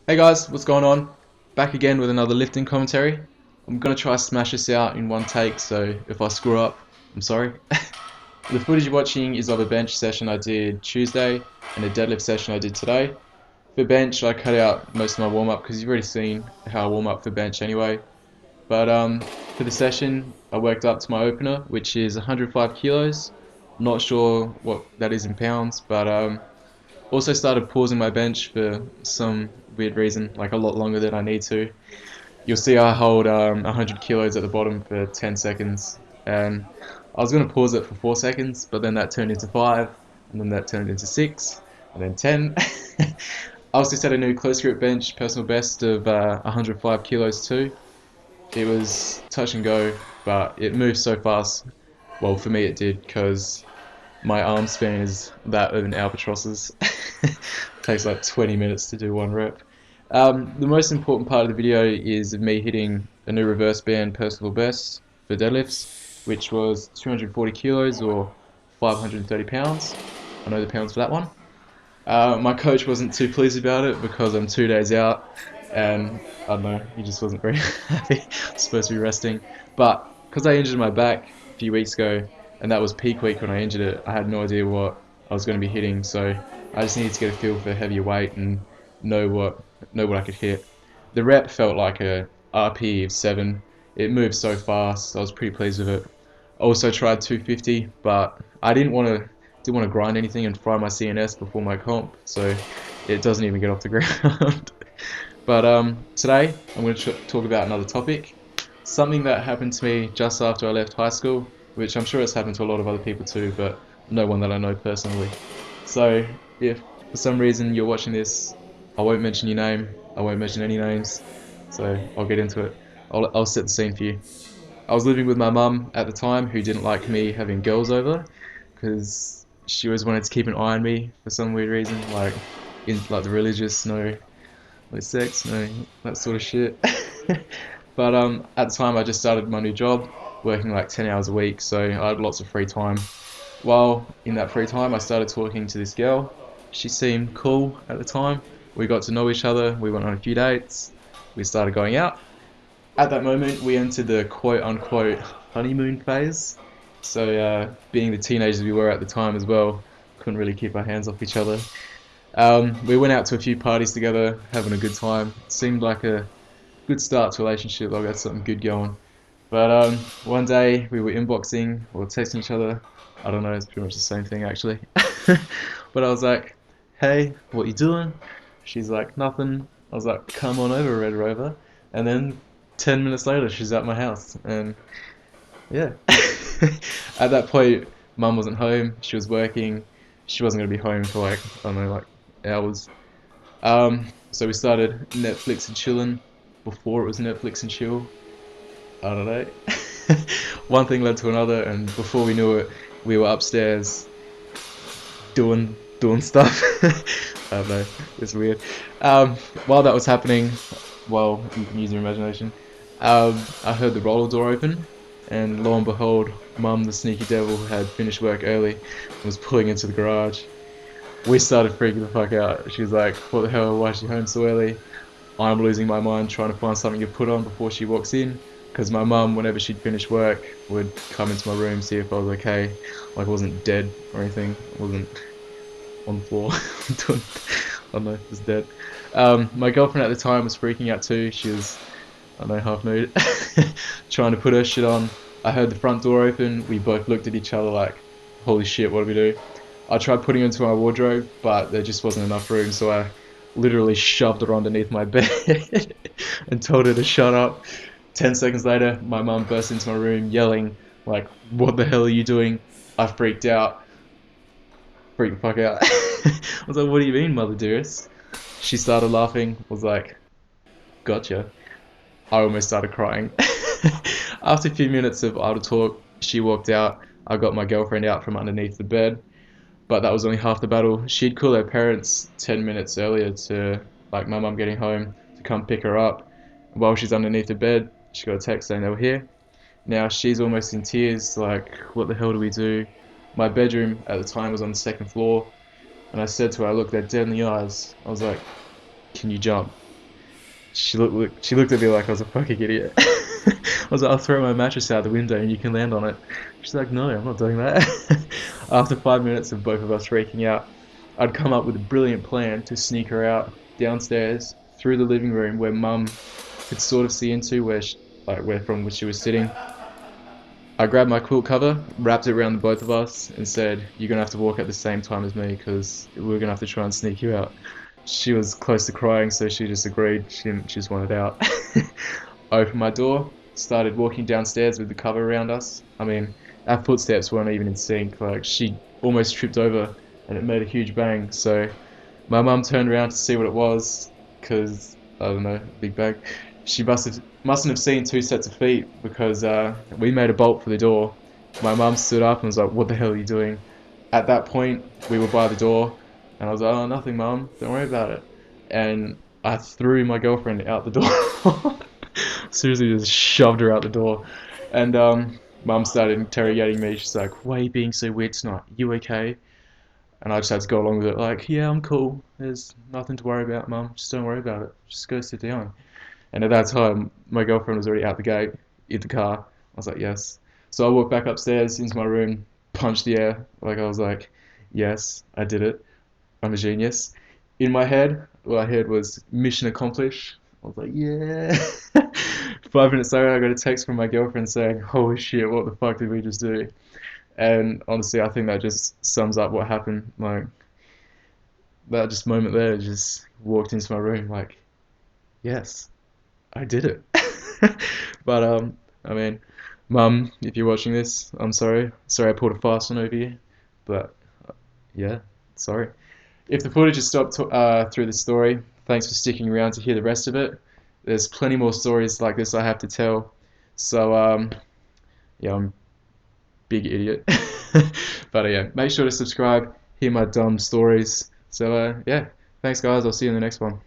Hey guys, what's going on? Back again with another lifting commentary. I'm gonna try to smash this out in one take, so if I screw up, I'm sorry. The footage you're watching is of a bench session I did Tuesday and a deadlift session I did today. For bench, I cut out most of my warm up because you've already seen how I warm up for bench anyway. But for the session, I worked up to my opener, which is 105 kilos. Not sure what that is in pounds, but also started pausing my bench for some weird reason, like a lot longer than I need to. You'll see I hold 100 kilos at the bottom for 10 seconds, and I was going to pause it for 4 seconds, but then that turned into 5, and then that turned into 6, and then 10. I also set a new close grip bench personal best of 105 kilos too. It was touch and go, but it moved so fast. Well, for me it did, because my arm span is that of an albatross's. Takes like 20 minutes to do one rep. The most important part of the video is me hitting a new reverse band personal best for deadlifts, which was 240 kilos or 530 pounds. I know the pounds for that one. My coach wasn't too pleased about it because I'm 2 days out, and I don't know, he just wasn't very happy. I'm supposed to be resting, but because I injured my back a few weeks ago, and that was peak week when I injured it, I had no idea what I was going to be hitting, so I just needed to get a feel for heavier weight and know what I could hit. The rep felt like a RP of 7. It moved so fast, so I was pretty pleased with it. Also tried 250, but I didn't want to grind anything and fry my CNS before my comp, so it doesn't even get off the ground. But today I'm going to talk about another topic, something that happened to me just after I left high school, which I'm sure it's happened to a lot of other people too, but no one that I know personally. So if for some reason you're watching this, I won't mention your name, I won't mention any names, so I'll get into it. I'll set the scene for you. I was living with my mum at the time, who didn't like me having girls over because she always wanted to keep an eye on me for some weird reason, like the religious, no sex, no that sort of shit. But at the time, I just started my new job, working like 10 hours a week, so I had lots of free time. While in that free time, I started talking to this girl. She seemed cool at the time. We got to know each other. We went on a few dates. We started going out. At that moment, we entered the quote-unquote honeymoon phase. So, being the teenagers we were at the time as well, couldn't really keep our hands off each other. We went out to a few parties together, having a good time. Seemed like a good start to a relationship, like that's something good going. But one day we were inboxing or texting each other. I don't know, it's pretty much the same thing actually. But I was like, hey, what you doing? She's like, nothing. I was like, come on over, Red Rover. And then 10 minutes later, she's at my house. And yeah. At that point, mum wasn't home. She was working. She wasn't going to be home for like, I don't know, like hours. So we started Netflix and chilling before it was Netflix and chill. I don't know. One thing led to another, and before we knew it, we were upstairs doing stuff. I don't know. It's weird. While that was happening, well, you can use your imagination. I heard the roller door open, and lo and behold, Mum, the sneaky devil, had finished work early and was pulling into the garage. We started freaking the fuck out. She was like, what the hell, why is she home so early? I'm losing my mind trying to find something to put on before she walks in, because my mum, whenever she'd finish work, would come into my room, see if I was okay, like I wasn't dead or anything, I wasn't on the floor, I don't know, just dead. My girlfriend at the time was freaking out too. She was, I don't know, half nude, trying to put her shit on. I heard the front door open. We both looked at each other like, holy shit, what do we do? I tried putting her into my wardrobe, but there just wasn't enough room, so I literally shoved her underneath my bed and told her to shut up. 10 seconds later, my mum burst into my room yelling, like, what the hell are you doing? I freaked out. Freaked the fuck out. I was like, what do you mean, mother dearest? She started laughing, was like, gotcha. I almost started crying. After a few minutes of idle talk, she walked out. I got my girlfriend out from underneath the bed, but that was only half the battle. She'd call her parents 10 minutes earlier to, like, my mum getting home to come pick her up. While she's underneath the bed, she got a text saying they were here. Now she's almost in tears, like, what the hell do we do? My bedroom at the time was on the second floor, and I said to her, I looked her dead in the eyes. I was like, can you jump? She looked at me like I was a fucking idiot. I was like, I'll throw my mattress out the window and you can land on it. She's like, no, I'm not doing that. After 5 minutes of both of us freaking out, I'd come up with a brilliant plan to sneak her out downstairs through the living room where Mum could sort of see into where from which she was sitting. I grabbed my quilt cover, wrapped it around the both of us, and said, "You're gonna have to walk at the same time as me, because we're gonna have to try and sneak you out." She was close to crying, so she just agreed. She just wanted out. I opened my door, started walking downstairs with the cover around us. I mean, our footsteps weren't even in sync. Like, she almost tripped over, and it made a huge bang. So my mum turned around to see what it was, because I don't know, big bag. She mustn't have seen two sets of feet because we made a bolt for the door. My mum stood up and was like, "What the hell are you doing?" At that point, we were by the door, and I was like, "Oh, nothing, mum. Don't worry about it." And I threw my girlfriend out the door. Seriously, just shoved her out the door. And mum started interrogating me. She's like, "Why are you being so weird tonight? You okay?" And I just had to go along with it, like, "Yeah, I'm cool. There's nothing to worry about, mum. Just don't worry about it. Just go sit down." And at that time, my girlfriend was already out the gate, in the car. I was like, yes. So I walked back upstairs into my room, punched the air. Like, I was like, yes, I did it. I'm a genius. In my head, what I heard was mission accomplished. I was like, yeah. 5 minutes later, I got a text from my girlfriend saying, "Holy shit, what the fuck did we just do?" And honestly, I think that just sums up what happened. Like, that just moment there, just walked into my room, like, yes, I did it. But I mean, Mum, if you're watching this, I'm sorry. Sorry I pulled a fast one over you. But yeah, sorry. If the footage has stopped through the story, thanks for sticking around to hear the rest of it. There's plenty more stories like this I have to tell. So yeah, I'm a big idiot. But yeah, make sure to subscribe, hear my dumb stories. So yeah, thanks guys. I'll see you in the next one.